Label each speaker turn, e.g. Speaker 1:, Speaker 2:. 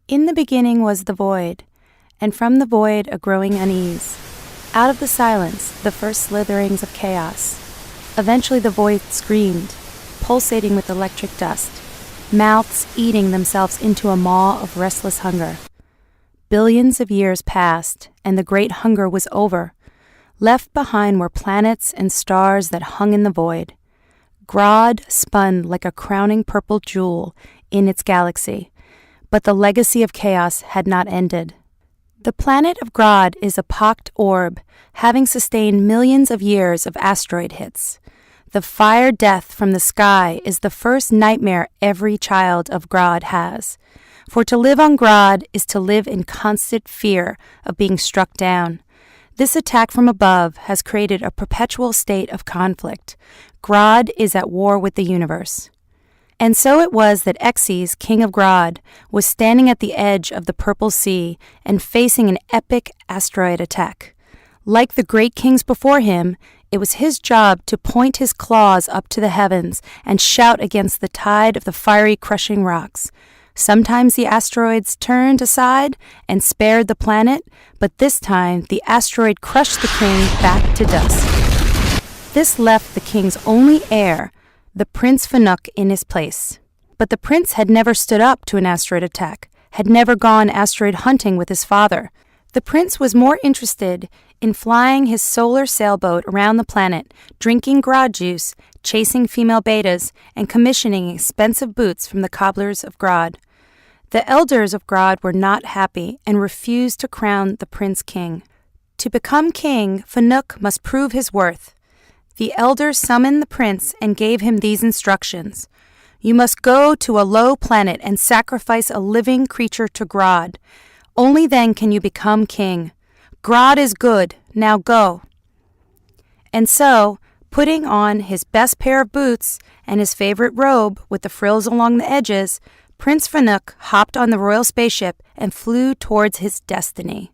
Speaker 1: In the beginning was the void, and from the void a growing unease. Out of the silence, the first slitherings of chaos. Eventually the void screamed, pulsating with electric dust, mouths eating themselves into a maw of restless hunger. Billions of years passed, and the great hunger was over. Left behind were planets and stars that hung in the void. Grod spun like a crowning purple jewel in its galaxy, but the legacy of chaos had not ended. The planet of Grod is a pocked orb, having sustained millions of years of asteroid hits. The fire death from the sky is the first nightmare every child of Grod has. For to live on Grod is to live in constant fear of being struck down. This attack from above has created a perpetual state of conflict. Grod is at war with the universe. And so it was that Xyz, king of Grod, was standing at the edge of the Purple Sea and facing an epic asteroid attack. Like the great kings before him, it was his job to point his claws up to the heavens and shout against the tide of the fiery, crushing rocks. Sometimes the asteroids turned aside and spared the planet, but this time the asteroid crushed the king back to dust. This left the king's only heir, the Prince Fanuk, in his place. But the prince had never stood up to an asteroid attack, had never gone asteroid hunting with his father. The prince was more interested in flying his solar sailboat around the planet, drinking Grod juice, chasing female betas, and commissioning expensive boots from the cobblers of Grod. The elders of Grod were not happy and refused to crown the prince king. To become king, Fanuk must prove his worth. The elders summoned the prince and gave him these instructions. You must go to a low planet and sacrifice a living creature to Grod. Only then can you become king. Grod is good, now go. And so, putting on his best pair of boots and his favorite robe with the frills along the edges, Prince Fanuk hopped on the royal spaceship and flew towards his destiny.